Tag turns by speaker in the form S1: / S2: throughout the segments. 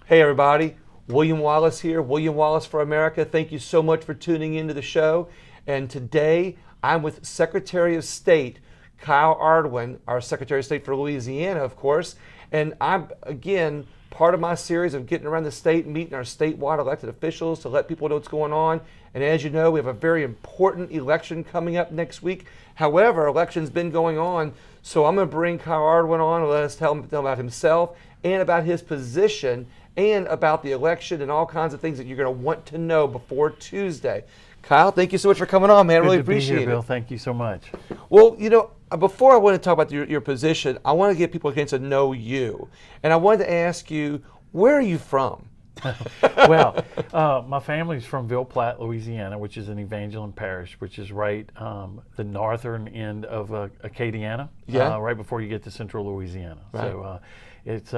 S1: Hey everybody, William Wallace here, William Wallace for America. Thank you so much for tuning into the show. And today I'm with Secretary of State Kyle Ardoin, our Secretary of State for Louisiana, of course. And I'm, again, part of my series of getting around the state and meeting our statewide elected officials to let people know what's going on. And as you know, we have a very important election coming up next week. However, election's been going on, so I'm going to bring Kyle Ardoin on and let us tell him about himself and about his position and about the election and all kinds of things that you're going to want to know before Tuesday. Kyle, thank you so much for coming on, man. I really appreciate it.
S2: Good to be here, Bill. Thank you so much.
S1: Well, before I want to talk about your position, I want to get people a chance to know you. And I wanted to ask you, where are you from?
S2: Well, my family's from Ville Platte, Louisiana, which is an Evangeline parish, which is right the northern end of Acadiana, right before you get to central Louisiana. Right. So it's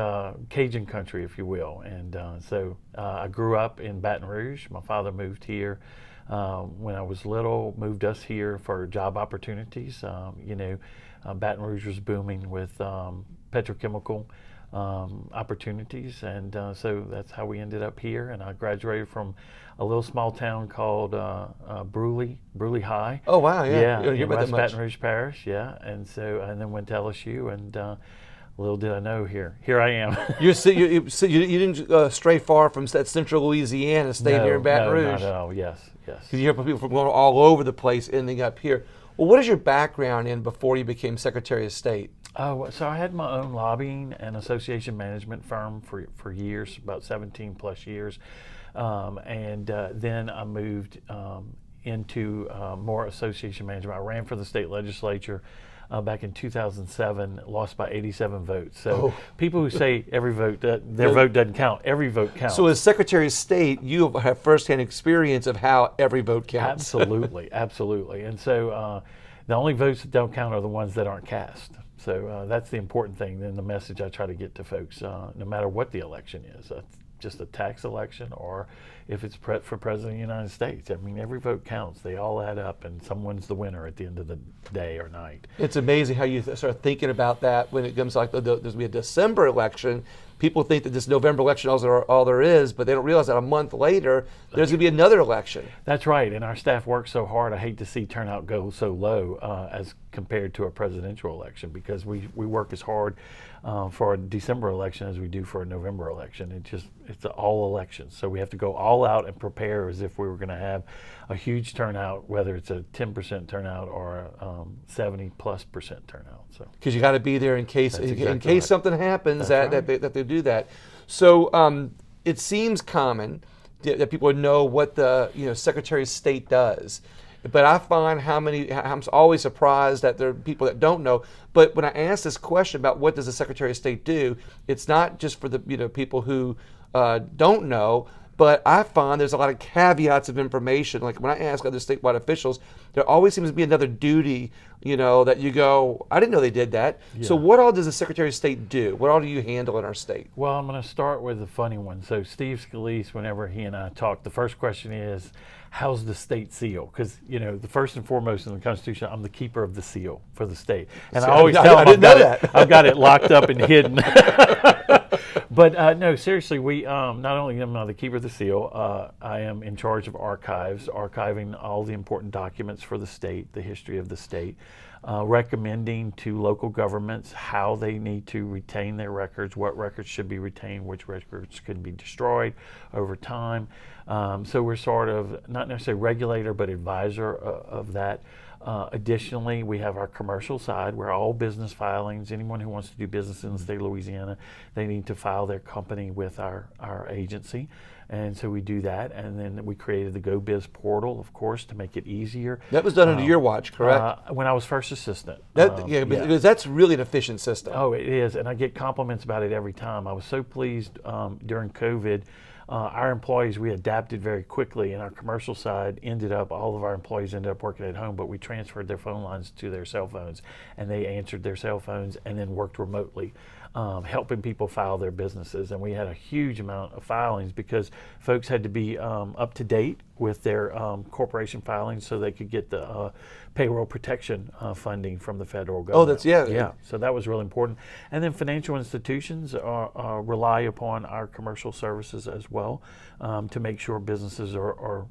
S2: Cajun country, if you will. And so I grew up in Baton Rouge. My father moved here when I was little, moved us here for job opportunities. Baton Rouge was booming with petrochemical opportunities, and so that's how we ended up here. And I graduated from a little small town called Bruley High.
S1: Oh wow, yeah,
S2: in West Baton Rouge Parish, yeah. And then went to LSU, and little did I know, here I am.
S1: you didn't stray far from that central Louisiana, stayed here in Baton Rouge.
S2: No, not at all. Yes.
S1: Because you hear people from going all over the place, ending up here. Well, what is your background in before you became Secretary of State?
S2: Oh, so I had my own lobbying and association management firm for years, about 17 plus years. And then I moved into more association management. I ran for the state legislature back in 2007, lost by 87 votes. So people who say every vote, their vote doesn't count, every vote counts.
S1: So as Secretary of State, you have firsthand experience of how every vote counts.
S2: Absolutely, absolutely. And so the only votes that don't count are the ones that aren't cast. So that's the important thing, then the message I try to get to folks, no matter what the election is, just a tax election or if it's for President of the United States. I mean, every vote counts. They all add up, and someone's the winner at the end of the day or night.
S1: It's amazing how you start thinking about that when it comes like there's going to be a December election. People think that this November election is all there is, but they don't realize that a month later, there's going to be another election.
S2: That's right, and our staff works so hard. I hate to see turnout go so low as compared to a presidential election, because we work as hard for a December election as we do for a November election. It's all elections, so we have to go all out and prepare as if we were going to have a huge turnout, whether it's a 10% turnout or a 70+% turnout. So
S1: because you got to be there in case something happens that they do that. So it seems common that people would know what the Secretary of State does. But I find I'm always surprised that there are people that don't know. But when I ask this question about what does the Secretary of State do, it's not just for the people who don't know, but I find there's a lot of caveats of information. Like when I ask other statewide officials, there always seems to be another duty, that you go, I didn't know they did that. Yeah. So what all does the Secretary of State do? What all do you handle in our state?
S2: Well, I'm going to start with the funny one. So Steve Scalise, whenever he and I talk, the first question is, how's the state seal? Because, the first and foremost in the Constitution, I'm the keeper of the seal for the state. And I always tell them I've got it locked up and hidden. But no, seriously, we not only am I the keeper of the seal, I am in charge of archiving all the important documents for the state, the history of the state, recommending to local governments how they need to retain their records, what records should be retained, which records can be destroyed over time. So we're sort of not necessarily regulator, but advisor of that. Additionally, we have our commercial side where all business filings, anyone who wants to do business in the state of Louisiana, they need to file their company with our agency. And so we do that. And then we created the GoBiz portal, of course, to make it easier.
S1: That was done under your watch, correct?
S2: When I was first assistant.
S1: Because that's really an efficient system.
S2: Oh, it is. And I get compliments about it every time. I was so pleased during COVID. Our employees, we adapted very quickly, and our commercial side all of our employees ended up working at home, but we transferred their phone lines to their cell phones, and they answered their cell phones and then worked remotely. helping people file their businesses. And we had a huge amount of filings because folks had to be up to date with their corporation filings so they could get the payroll protection funding from the federal government.
S1: Oh, that's, yeah.
S2: Yeah, so that was really important. And then financial institutions rely upon our commercial services as well to make sure businesses are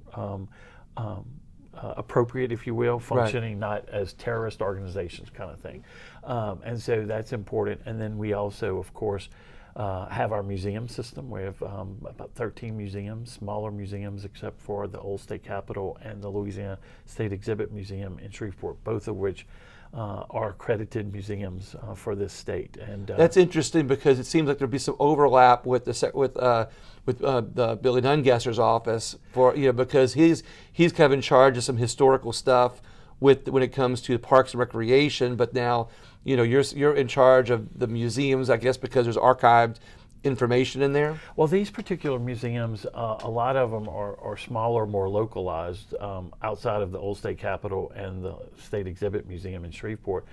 S2: appropriate, if you will, functioning not as terrorist organizations kind of thing. And so that's important. And then we also, of course, have our museum system. We have about 13 museums, smaller museums, except for the old state capitol and the Louisiana State Exhibit Museum in Shreveport, both of which are accredited museums for this state. And
S1: that's interesting because it seems like there'd be some overlap with the Billy Nungesser's office because he's kind of in charge of some historical stuff when it comes to parks and recreation, but now you're in charge of the museums, I guess, because there's archived information in there.
S2: Well, these particular museums, a lot of them are smaller, more localized, outside of the old state capitol and the State Exhibit Museum in Shreveport,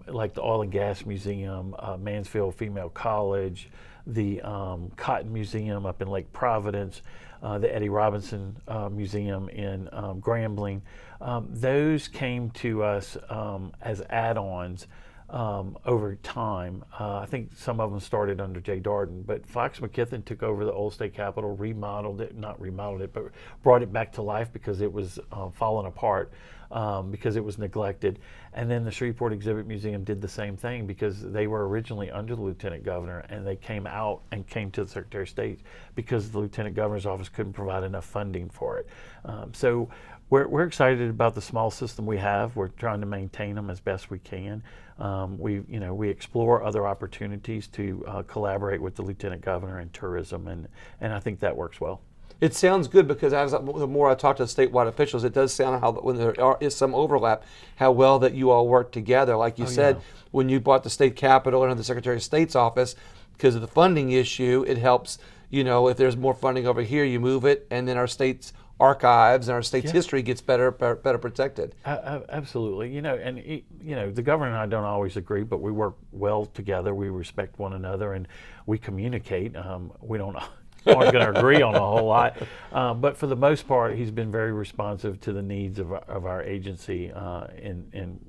S2: like the Oil and Gas Museum, Mansfield Female College, the Cotton Museum up in Lake Providence, the Eddie Robinson Museum in Grambling. Those came to us as add-ons over time. I think some of them started under Jay Darden, but Fox McKithen took over the old state capitol, not remodeled it, but brought it back to life because it was falling apart because it was neglected. And then the Shreveport Exhibit Museum did the same thing because they were originally under the Lieutenant Governor, and they came out and came to the Secretary of State because the Lieutenant Governor's office couldn't provide enough funding for it. So we're excited about the small system we have. We're trying to maintain them as best we can. We explore other opportunities to collaborate with the Lieutenant Governor in tourism, and I think that works well.
S1: It sounds good because the more I talk to statewide officials, it does sound how when there is some overlap, how well that you all work together. Like you said, when you bought the state capitol and the Secretary of State's office, because of the funding issue, it helps. If there's more funding over here, you move it, and then our state's archives and our state's history gets better protected.
S2: Absolutely. The governor and I don't always agree, but we work well together. We respect one another, and we communicate. We aren't going to agree on a whole lot, but for the most part, he's been very responsive to the needs of our agency in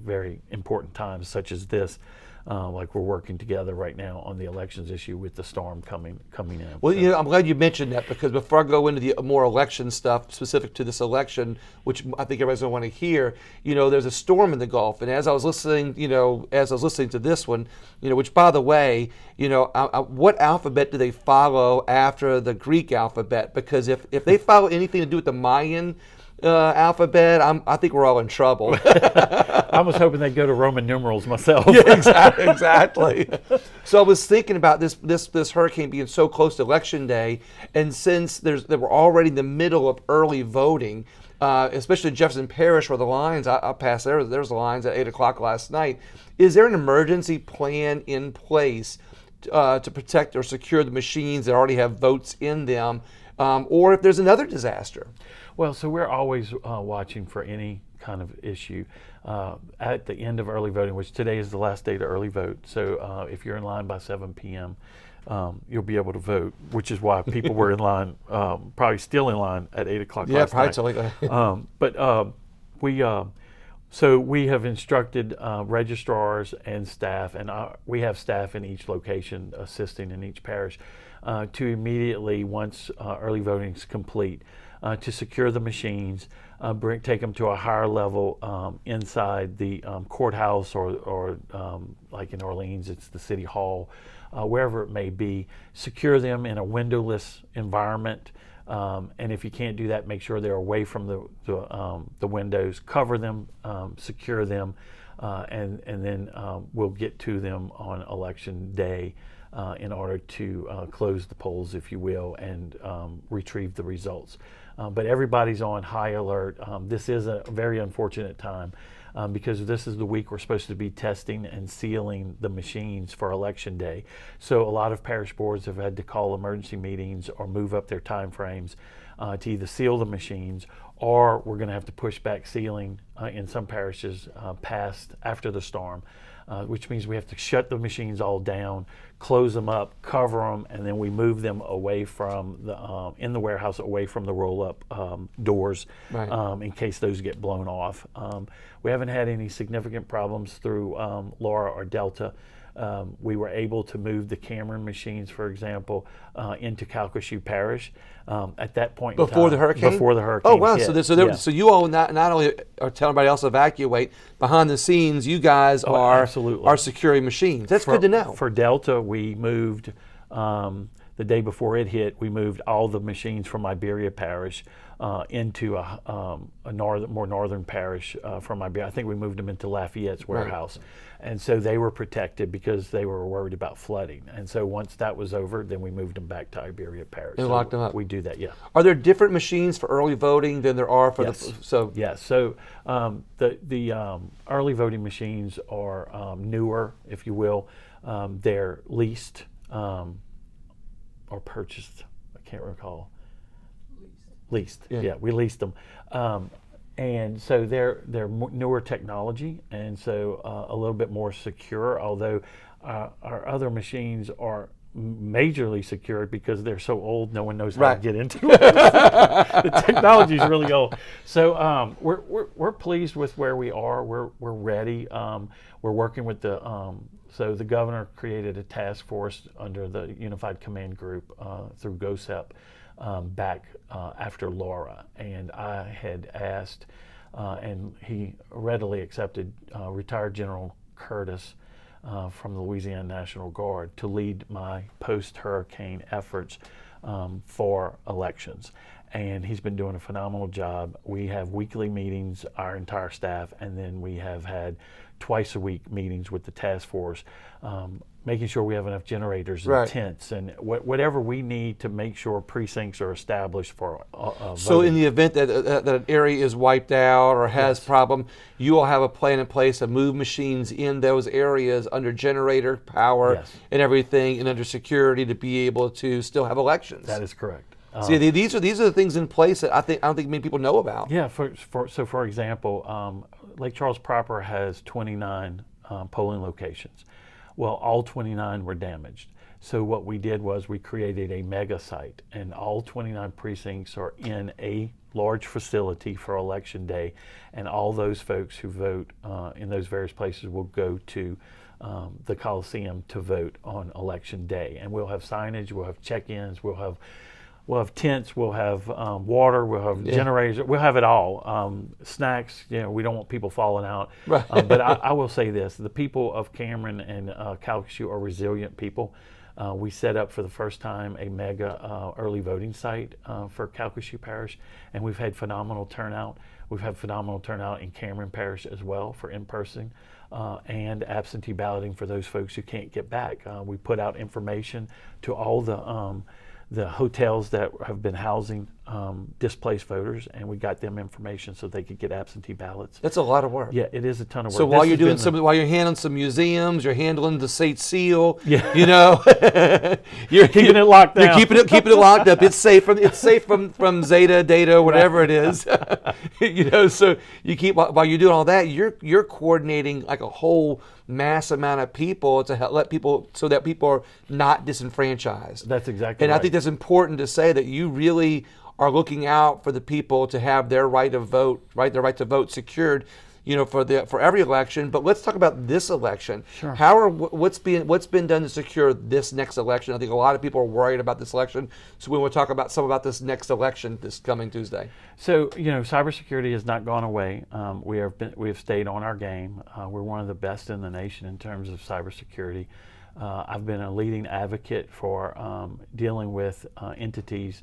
S2: very important times such as this. Like we're working together right now on the elections issue with the storm coming in.
S1: Well, I'm glad you mentioned that because before I go into the more election stuff specific to this election, which I think everybody's going to want to hear, there's a storm in the Gulf, and as I was listening, to this one, which by the way, what alphabet do they follow after the Greek alphabet? Because if they follow anything to do with the Mayan alphabet, I think we're all in trouble.
S2: I was hoping they'd go to Roman numerals myself.
S1: Yeah, exactly. So I was thinking about this hurricane being so close to Election Day, and since they were already in the middle of early voting, especially in Jefferson Parish where the lines, I passed there was lines at 8 o'clock last night. Is there an emergency plan in place to protect or secure the machines that already have votes in them, or if there's another disaster?
S2: Well, so we're always watching for any kind of issue at the end of early voting, which today is the last day to early vote. So if you're in line by 7 p.m., you'll be able to vote, which is why people were in line, probably still in line at 8 o'clock last night. So we have instructed registrars and staff, and we have staff in each location assisting in each parish to immediately, once early voting is complete, to secure the machines, take them to a higher level inside the courthouse or like in Orleans, it's the city hall, wherever it may be. Secure them in a windowless environment, and if you can't do that, make sure they're away from the windows. Cover them, secure them, and then we'll get to them on election day in order to close the polls, if you will, and retrieve the results. But everybody's on high alert. This is a very unfortunate time because this is the week we're supposed to be testing and sealing the machines for Election Day. So a lot of parish boards have had to call emergency meetings or move up their time frames to either seal the machines, or we're going to have to push back sealing in some parishes after the storm. which means we have to shut the machines all down, close them up, cover them, and then we move them away from the in the warehouse, away from the roll-up doors,
S1: Right.
S2: in case those get blown off. We haven't had any significant problems through Laura or Delta. We were able to move the Cameron machines, for example, into Calcasieu Parish at that point in
S1: Before
S2: time,
S1: the hurricane?
S2: Before the hurricane.
S1: Oh, wow.
S2: hit.
S1: So so you all not only are telling everybody else to evacuate, behind the scenes, you guys
S2: absolutely.
S1: are securing machines. That's good to know.
S2: For Delta, we moved the day before it hit. We moved all the machines from Iberia Parish into a more northern parish from Iberia. I think we moved them into Lafayette's warehouse, and so they were protected because they were worried about flooding. And so once that was over, then we moved them back to Iberia Parish.
S1: And locked them up.
S2: We do that, yeah.
S1: Are there different machines for early voting than there are for
S2: Yes.
S1: the
S2: So the early voting machines are newer, if you will. They're leased or purchased. I can't recall. Leased. Yeah, we leased them. And so they're newer technology, and so a little bit more secure, although our other machines are majorly secured because they're so old, no one knows how to get into them. The technology is really old. So we're pleased with where we are. We're ready. We're working with so the governor created a task force under the Unified Command Group through GOSEP back after Laura, and I had asked, and he readily accepted, retired General Curtis from the Louisiana National Guard to lead my post-hurricane efforts for elections. And he's been doing a phenomenal job. We have weekly meetings, our entire staff, and then we have had twice a week meetings with the task force, making sure we have enough generators and tents and whatever we need to make sure precincts are established for
S1: So
S2: voting.
S1: in the event that an area is wiped out or has problem, you will have a plan in place to move machines in those areas under generator power and everything, and under security to be able to still have elections.
S2: That is correct.
S1: See, these are the things in place that I don't think many people know about.
S2: Yeah. For example, Lake Charles proper has 29 polling locations. Well, all 29 were damaged. So what we did was we created a mega site, and all 29 precincts are in a large facility for election day, and all those folks who vote in those various places will go to the Coliseum to vote on election day. And we'll have signage, we'll have check-ins, we'll have tents, we'll have water, we'll have generators, we'll have it all. Snacks, we don't want people falling out.
S1: Right.
S2: But I will say this, the people of Cameron and Calcasieu are resilient people. We set up for the first time a mega early voting site for Calcasieu Parish, and we've had phenomenal turnout. We've had phenomenal turnout in Cameron Parish as well for in-person and absentee balloting for those folks who can't get back. We put out information to all the hotels that have been housing displaced voters, and we got them information so they could get absentee ballots.
S1: That's a lot of work.
S2: Yeah, it is a ton of work.
S1: So while you're doing while you're handling some museums, you're handling the state seal.
S2: Yeah.
S1: You're
S2: keeping it locked down.
S1: You're keeping it locked up. It's safe from Zeta, Data, whatever it is. So you keep while you're doing all that, you're coordinating like a whole mass amount of people to let people so that people are not disenfranchised.
S2: That's exactly
S1: right. And
S2: right.
S1: I think that's important to say that you really are looking out for the people to have their right to vote, their right to vote secured, for every election. But let's talk about this election.
S2: Sure.
S1: What's been done to secure this next election? I think a lot of people are worried about this election. So we want to talk about about this next election this coming Tuesday.
S2: So cybersecurity has not gone away. We have stayed on our game. We're one of the best in the nation in terms of cybersecurity. I've been a leading advocate for dealing with entities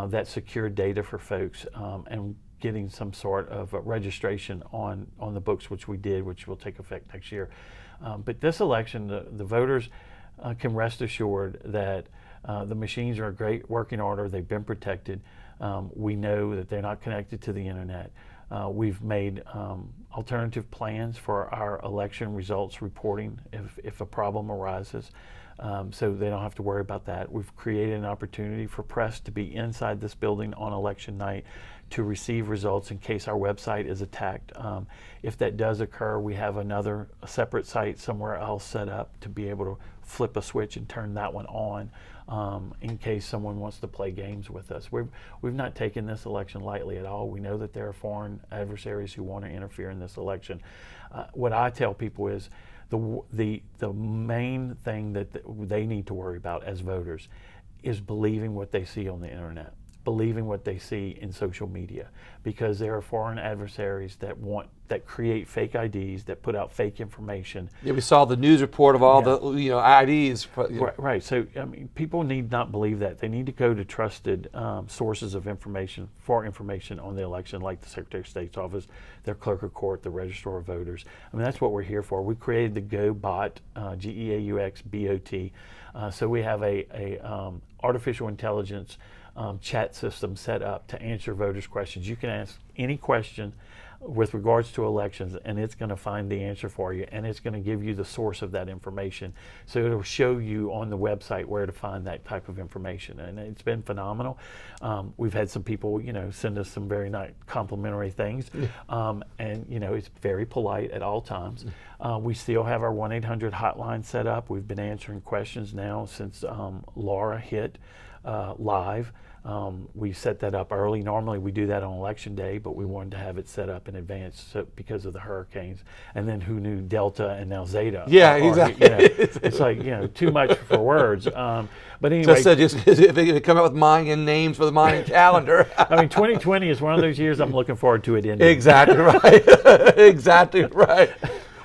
S2: that secure data for folks and getting some sort of a registration on the books, which we did, which will take effect next year. But this election, the voters can rest assured that the machines are in great working order. They've been protected. We know that they're not connected to the internet. We've made alternative plans for our election results reporting if a problem arises. so they don't have to worry about that. We've created an opportunity for press to be inside this building on election night to receive results in case our website is attacked. If that does occur, we have a separate site somewhere else set up to be able to flip a switch and turn that one on in case someone wants to play games with us. We've not taken this election lightly at all. We know that there are foreign adversaries who want to interfere in this election. What I tell people is the main thing that they need to worry about as voters is believing what they see on the internet, believing what they see in social media, because there are foreign adversaries that create fake IDs, that put out fake information.
S1: Yeah, we saw the news report of all the IDs.
S2: Right. So I mean, people need not believe that. They need to go to trusted sources of information on the election, like the Secretary of State's office, their clerk of court, the registrar of voters. I mean, that's what we're here for. We created the GeauxBot, GeauxBot. So we have a artificial intelligence chat system set up to answer voters' questions. You can ask any question with regards to elections, and it's going to find the answer for you, and it's going to give you the source of that information. So it'll show you on the website where to find that type of information, and it's been phenomenal. We've had some people, send us some very nice complimentary things, and it's very polite at all times. We still have our 1-800 hotline set up. We've been answering questions now since Laura hit live. We set that up early. Normally we do that on election day, but we wanted to have it set up in advance because of the hurricanes. And then who knew Delta and now Zeta?
S1: Yeah, exactly.
S2: It's like, too much for words. But anyway.
S1: Just they come out with Mayan names for the Mayan calendar.
S2: I mean, 2020 is one of those years I'm looking forward to it ending.
S1: Exactly right. Exactly right.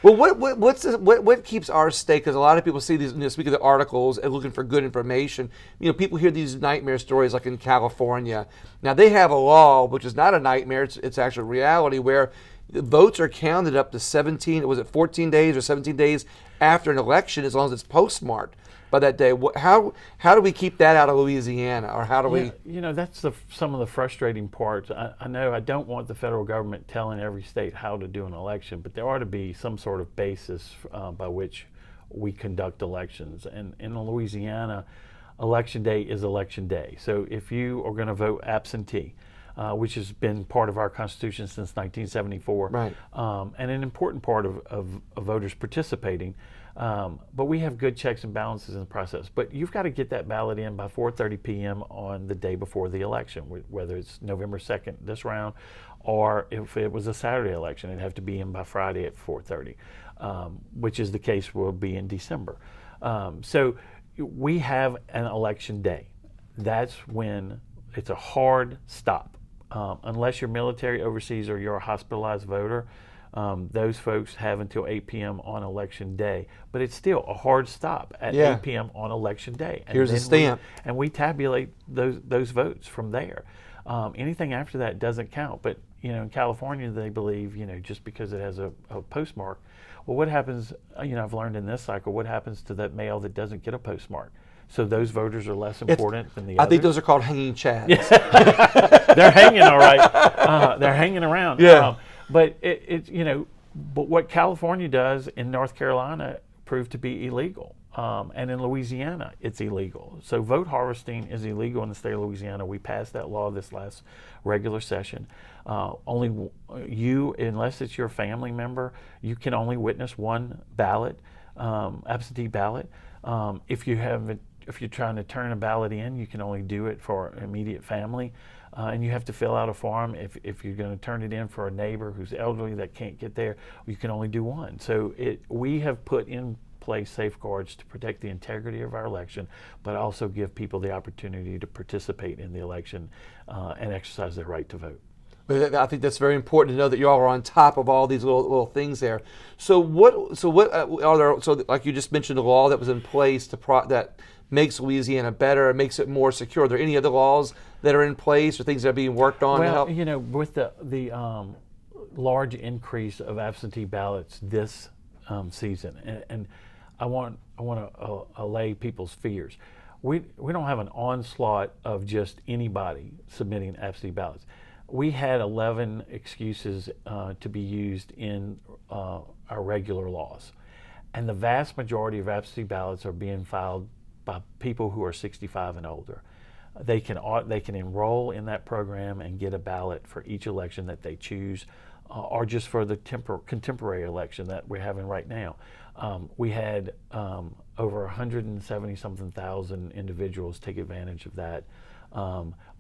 S1: Well, what keeps our state? Because a lot of people see these, speaking of the articles and looking for good information. People hear these nightmare stories, like in California. Now they have a law, which is not a nightmare; it's actually reality, where the votes are counted up to 14 days or 17 days after an election, as long as it's postmarked by that day. How do we keep that out of Louisiana, or how do we?
S2: That's some of the frustrating parts. I know I don't want the federal government telling every state how to do an election, but there ought to be some sort of basis by which we conduct elections. And in Louisiana, election day is election day. So if you are going to vote absentee, which has been part of our Constitution since 1974,
S1: right,
S2: and an important part of voters participating. But we have good checks and balances in the process. But you've got to get that ballot in by 4:30 p.m. on the day before the election, whether it's November 2nd this round, or if it was a Saturday election, it'd have to be in by Friday at 4:30, which is the case will be in December. So we have an election day. That's when it's a hard stop. Unless you're military overseas or you're a hospitalized voter, those folks have until 8 p.m. on election day. But it's still a hard stop at 8 p.m. on election day. And
S1: here's a stamp.
S2: We tabulate those votes from there. Anything after that doesn't count. But in California, they believe, just because it has a postmark. Well, what happens, I've learned in this cycle, what happens to that mail that doesn't get a postmark? So those voters are less important than the others?
S1: I think those are called hanging chads.
S2: They're hanging, all right. They're hanging around.
S1: Yeah.
S2: But but what California does in North Carolina proved to be illegal. And in Louisiana, it's illegal. So vote harvesting is illegal in the state of Louisiana. We passed that law this last regular session. Only you, unless it's your family member, you can only witness one ballot, absentee ballot. If you're trying to turn a ballot in, you can only do it for immediate family. And you have to fill out a form. If you're going to turn it in for a neighbor who's elderly that can't get there, you can only do one. So we have put in place safeguards to protect the integrity of our election, but also give people the opportunity to participate in the election and exercise their right to vote.
S1: But I think that's very important to know that you all are on top of all these little things there. So what are there? So like you just mentioned, the law that was in place that makes Louisiana better, makes it more secure. Are there any other laws that are in place or things that are being worked on to help?
S2: With the large increase of absentee ballots this season, and I want to allay people's fears. We don't have an onslaught of just anybody submitting absentee ballots. We had 11 excuses to be used in our regular laws. and the vast majority of absentee ballots are being filed by people who are 65 and older. They can enroll in that program and get a ballot for each election that they choose, or just for the contemporary election that we're having right now. We had over 170 something thousand individuals take advantage of that,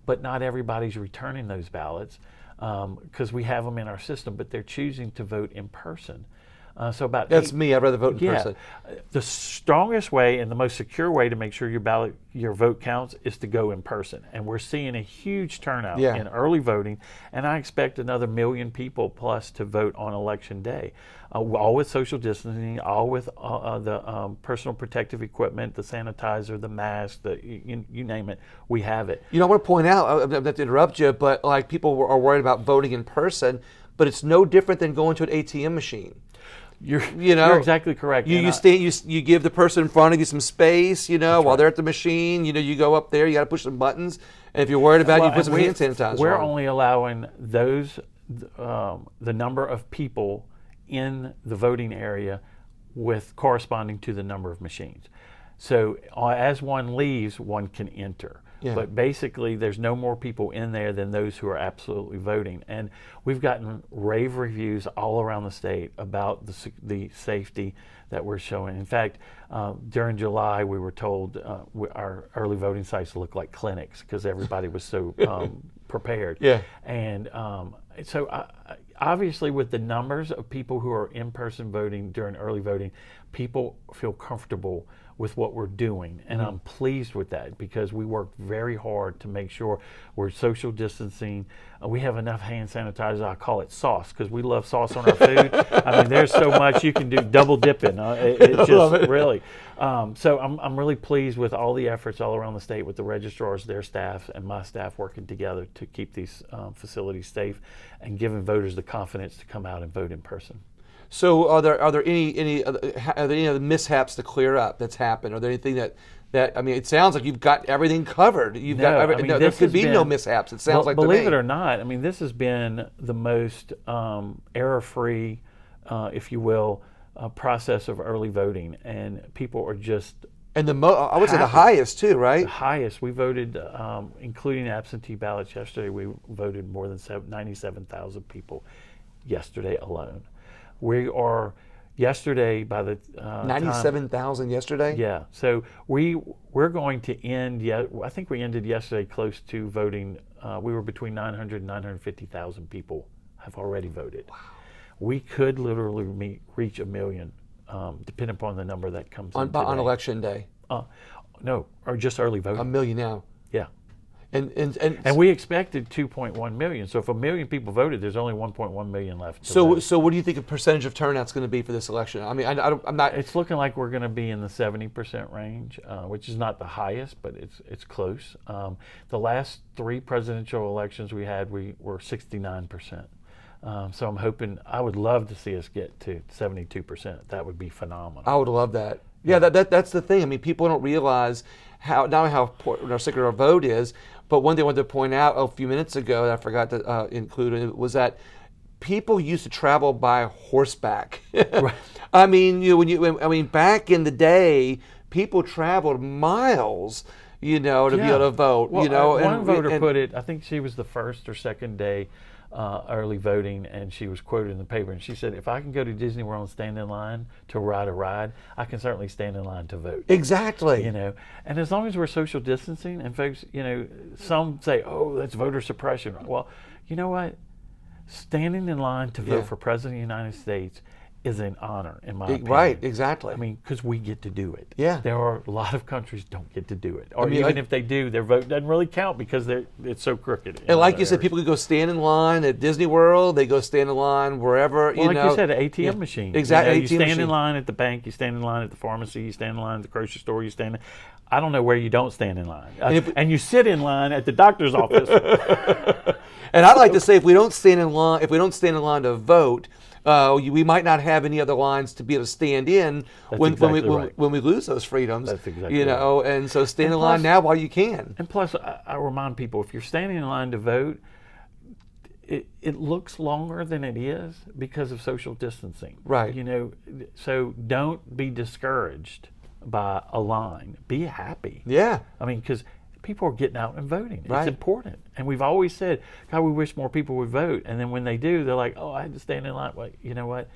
S2: but not everybody's returning those ballots because we have them in our system, but they're choosing to vote in person. So about
S1: That's me. I'd rather vote in person.
S2: The strongest way and the most secure way to make sure your vote counts is to go in person. And we're seeing a huge turnout in early voting, and I expect another 1 million people plus to vote on election day, all with social distancing, all with the personal protective equipment, the sanitizer, the mask, you name it, we have it.
S1: I want to point out, not to interrupt you, but like people are worried about voting in person, but it's no different than going to an ATM machine.
S2: You're exactly correct.
S1: You give the person in front of you some space, while they're at the machine. You go up there, you got to push some buttons, and if you're worried about it, you put some hand sanitizer
S2: We're
S1: on.
S2: only allowing those, the number of people in the voting area with corresponding to the number of machines. So as one leaves, one can enter.
S1: Yeah.
S2: But basically, there's no more people in there than those who are absolutely voting. And we've gotten rave reviews all around the state about the safety that we're showing. In fact, during July, we were told our early voting sites look like clinics because everybody was so prepared.
S1: Yeah.
S2: And so obviously, with the numbers of people who are in-person voting during early voting, people feel comfortable with what we're doing, and I'm pleased with that because we worked very hard to make sure we're social distancing. We have enough hand sanitizer. I call it sauce because we love sauce on our food. I mean, there's so much you can do double dipping. It's just really. So I'm really pleased with all the efforts all around the state with the registrars, their staff, and my staff working together to keep these facilities safe and giving voters the confidence to come out and vote in person.
S1: So are there any other mishaps to clear up that's happened? Are there anything that it sounds like you've got everything covered. There could be no mishaps. It sounds like to me.
S2: Believe it or not, this has been the most error-free, if you will, process of early voting, and people are just.
S1: And I would say the highest too, right?
S2: The highest. We voted, including absentee ballots yesterday. We voted more than 97,000 people yesterday alone. We are yesterday by the
S1: 97,000 yesterday.
S2: Yeah, so we're going to end. I think we ended yesterday close to voting. We were between 900 and 950,000 people have already voted. Wow. We could literally reach 1 million, depending upon the number that comes in today.
S1: On election day.
S2: No, or just early voting.
S1: 1 million now.
S2: Yeah.
S1: And
S2: we expected 2.1 million. So if 1 million people voted, there's only 1.1 million left.
S1: So what do you think the percentage of turnout's going to be for this election? I'm not.
S2: It's looking like we're going to be in the 70% range, which is not the highest, but it's close. The last 3 presidential elections we had, we were 69%. So I'm hoping. I would love to see us get to 72%. That would be phenomenal.
S1: I would love that. Yeah, that's the thing. People don't realize how important our secret our vote is. But one thing I wanted to point out a few minutes ago that I forgot to include was that people used to travel by horseback. Right. Back in the day, people traveled miles, to be able to vote.
S2: Well, one voter put it. I think she was the first or second day early voting, and she was quoted in the paper, and she said, "If I can go to Disney World and stand in line to ride a ride, I can certainly stand in line to vote."
S1: Exactly.
S2: And as long as we're social distancing, and folks, some say, "Oh, that's voter suppression." Well, you know what? Standing in line to vote for President of the United States is an honor, in my opinion.
S1: Right, exactly.
S2: Because we get to do it.
S1: Yeah.
S2: There are a lot of countries don't get to do it. Or even if they do, their vote doesn't really count because it's so crooked.
S1: And like you said, people could go stand in line at Disney World. They go stand in line wherever,
S2: Well, like you said, an ATM machine.
S1: Exactly.
S2: You stand in line at the bank. You stand in line at the pharmacy. You stand in line at the grocery store. I don't know where you don't stand in line. And you sit in line at the doctor's office.
S1: And I'd like to say, if we don't stand in line to vote, we might not have any other lines to be able to stand in when we lose those freedoms.
S2: That's exactly right.
S1: And so stand in line now while you can.
S2: And plus, I remind people, if you're standing in line to vote, it looks longer than it is because of social distancing.
S1: Right.
S2: You know, so don't be discouraged by a line. Be happy.
S1: Yeah.
S2: I mean, because people are getting out and voting.
S1: Right.
S2: It's important. And we've always said, God, we wish more people would vote. And then when they do, they're like, oh, I had to stand in line. Well, you know what?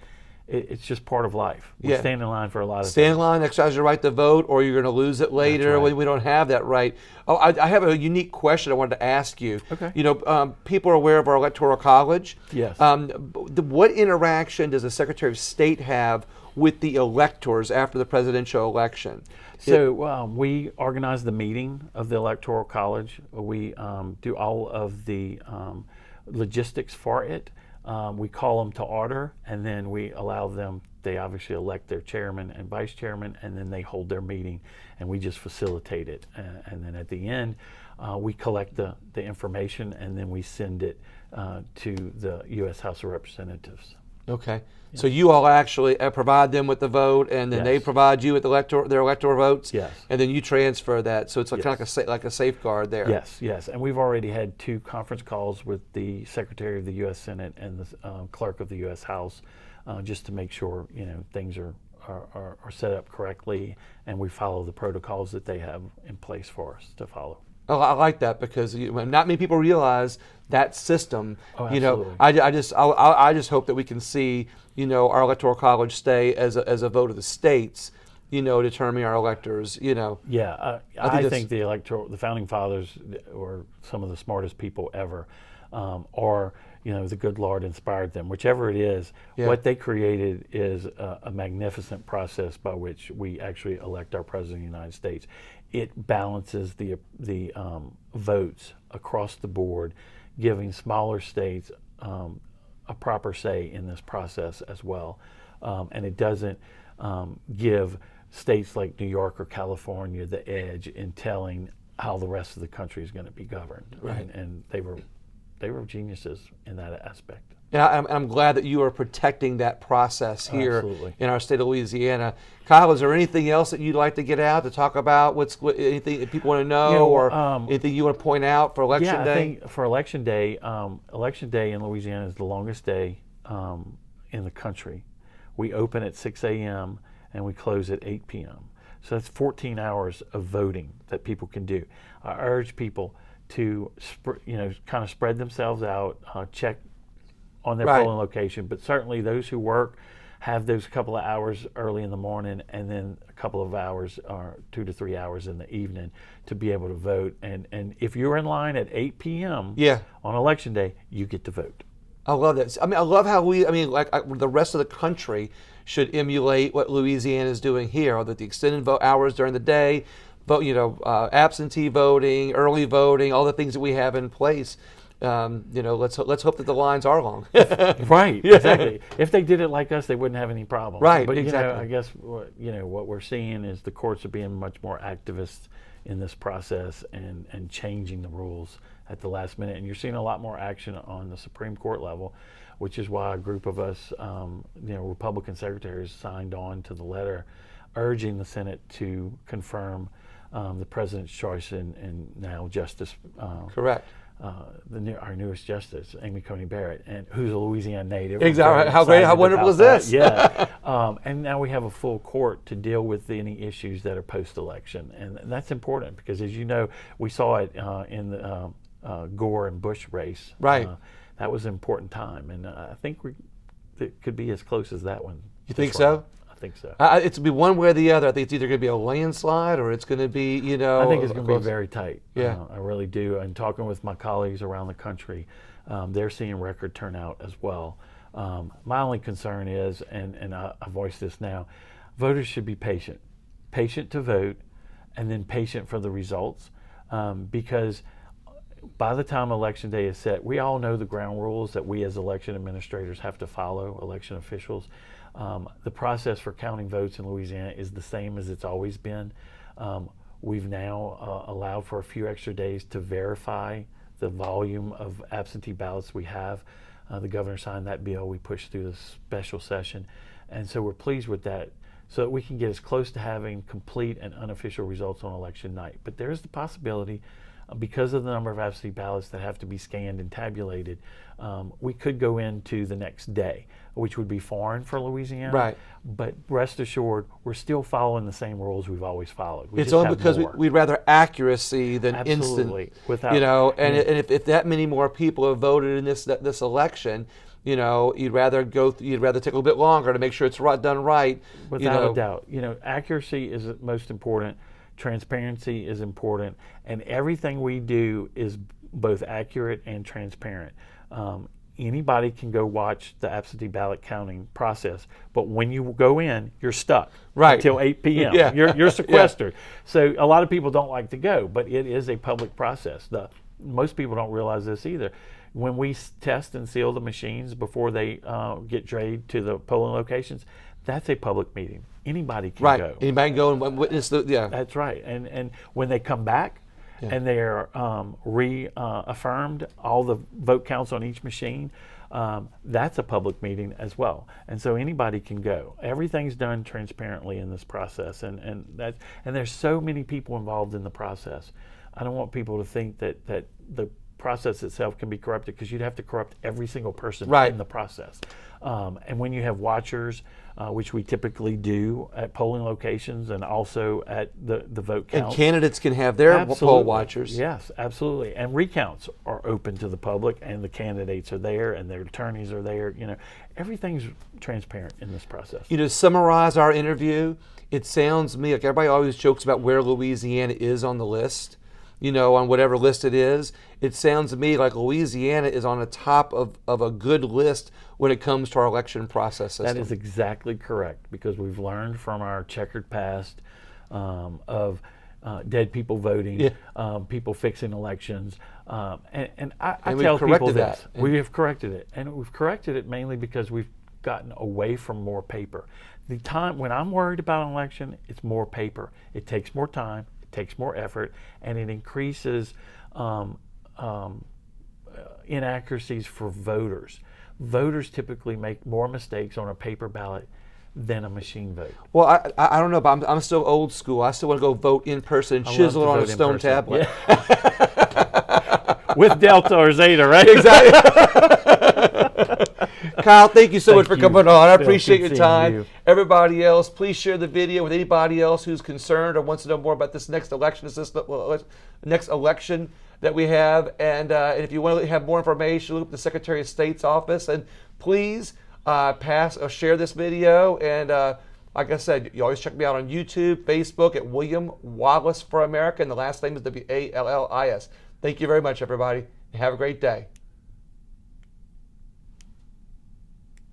S2: It's just part of life. We
S1: Yeah.
S2: stand in line for a lot of
S1: Stand in
S2: things.
S1: line, exercise your right to vote, or you're going to lose it later
S2: right.
S1: when we don't have that right. Oh, I have a unique question I wanted to ask you.
S2: Okay.
S1: You know, people are aware of our Electoral College.
S2: Yes.
S1: What interaction does the Secretary of State have with the electors after the presidential election?
S2: So we organize the meeting of the Electoral College. We do all of the logistics for it. We call them to order, and then we allow them, they obviously elect their chairman and vice chairman, and then they hold their meeting, and we just facilitate it. And then at the end, we collect the information, and then we send it to the U.S. House of Representatives.
S1: Okay. Yeah. So you all actually provide them with the vote, and then they provide you with their electoral votes.
S2: Yes.
S1: And then you transfer that. So it's like
S2: Yes.
S1: kind of like a safeguard there.
S2: Yes. And we've already had 2 conference calls with the Secretary of the U.S. Senate and the Clerk of the U.S. House, just to make sure things are set up correctly, and we follow the protocols that they have in place for us to follow.
S1: Oh, I like that because not many people realize that system.
S2: Oh,
S1: You
S2: absolutely.
S1: know, I just hope that we can see our Electoral College stay as a vote of the states. Determining our electors.
S2: Yeah,
S1: I
S2: I
S1: think
S2: think the founding fathers were some of the smartest people ever, or the good Lord inspired them. Whichever it is, what they created is a magnificent process by which we actually elect our president of the United States. It balances the votes across the board, giving smaller states a proper say in this process as well, and it doesn't give states like New York or California the edge in telling how the rest of the country is going to be governed.
S1: Right.
S2: And they were geniuses in that aspect.
S1: And I'm glad that you are protecting that process here
S2: Absolutely.
S1: in our state of Louisiana. Kyle, is there anything else that you'd like to get out to talk about? Anything that people want to know, or anything you want to point out for Election Day?
S2: I think for Election Day in Louisiana is the longest day in the country. We open at 6 a.m. and we close at 8 p.m. So that's 14 hours of voting that people can do. I urge people to kind of spread themselves out, check on their polling location, but certainly those who work have those couple of hours early in the morning and then a couple of hours or 2 to 3 hours in the evening to be able to vote. And if you're in line at 8 p.m. on Election Day, you get to vote.
S1: I love that. I love how the rest of the country should emulate what Louisiana is doing here, that the extended vote hours during the day, absentee voting, early voting, all the things that we have in place. Let's hope that the lines are long.
S2: Right, exactly. If they did it like us, they wouldn't have any problems.
S1: Right,
S2: but
S1: exactly.
S2: I guess what we're seeing is the courts are being much more activist in this process and changing the rules at the last minute. And you're seeing a lot more action on the Supreme Court level, which is why a group of us, Republican secretaries, signed on to the letter urging the Senate to confirm the president's choice and now Justice.
S1: Correct.
S2: Our newest justice, Amy Coney Barrett, and who's a Louisiana native.
S1: Exactly. How great, how wonderful is this?
S2: Yeah. And now we have a full court to deal with any issues that are post-election, and that's important because, as you know, we saw it in the Gore and Bush race.
S1: Right.
S2: That was an important time, and I think it could be as close as that one.
S1: You think so?
S2: I think so.
S1: It's to be one way or the other. I think it's either going to be a landslide or it's going to be,
S2: I think it's going to be very tight.
S1: Yeah.
S2: I really do. And talking with my colleagues around the country, they're seeing record turnout as well. My only concern is, and I voice this now, voters should be patient to vote, and then patient for the results, because by the time Election Day is set, we all know the ground rules that we as election administrators have to follow, election officials. The process for counting votes in Louisiana is the same as it's always been. We've now allowed for a few extra days to verify the volume of absentee ballots we have. The governor signed that bill. We pushed through the special session. And so we're pleased with that so that we can get as close to having complete and unofficial results on election night. But there is the possibility because of the number of absentee ballots that have to be scanned and tabulated, we could go into the next day, which would be foreign for Louisiana.
S1: Right.
S2: But rest assured, we're still following the same rules we've always followed.
S1: It's only because we'd rather accuracy than
S2: Absolutely.
S1: instant.
S2: Without,
S1: and if that many more people have voted in this election, you'd rather take a little bit longer to make sure it's done right.
S2: Without a doubt. Accuracy is most important. Transparency is important, and everything we do is both accurate and transparent. Anybody can go watch the absentee ballot counting process, but when you go in, you're stuck until 8 p.m.
S1: Yeah.
S2: You're sequestered. So a lot of people don't like to go, but it is a public process. Most people don't realize this either. When we test and seal the machines before they get drayed to the polling locations, that's a public meeting. Anybody can go.
S1: Anybody can go and witness
S2: That's right. And when they come back and they're reaffirmed, all the vote counts on each machine, that's a public meeting as well. And so anybody can go. Everything's done transparently in this process, and there's so many people involved in the process. I don't want people to think that the process itself can be corrupted, because you'd have to corrupt every single person in the process. And when you have watchers, which we typically do at polling locations and also at the vote count.
S1: And candidates can have their poll watchers.
S2: Yes, absolutely. And recounts are open to the public, and the candidates are there, and their attorneys are there. Everything's transparent in this process.
S1: To summarize our interview, it sounds to me like everybody always jokes about where Louisiana is on the list. On whatever list it is. It sounds to me like Louisiana is on the top of a good list when it comes to our election process system.
S2: That is exactly correct, because we've learned from our checkered past of dead people voting, people fixing elections. And I tell people this. We have corrected it. And we've corrected it mainly because we've gotten away from more paper. The time when I'm worried about an election, it's more paper. It takes more time. Takes more effort, and it increases inaccuracies for voters. Voters typically make more mistakes on a paper ballot than a machine vote.
S1: Well, I don't know, but I'm still old school. I still want to go vote in person and chisel it on a stone tablet.
S2: Yeah. With Delta or Zeta, right?
S1: Exactly. Kyle, thank you so much for coming on. I appreciate your time. Everybody else, please share the video with anybody else who's concerned or wants to know more about this next election that we have. And if you want to have more information, look up the Secretary of State's office. And please share this video. And like I said, you always check me out on YouTube, Facebook at William Wallace for America. And the last name is Wallis. Thank you very much, everybody. And have a great day.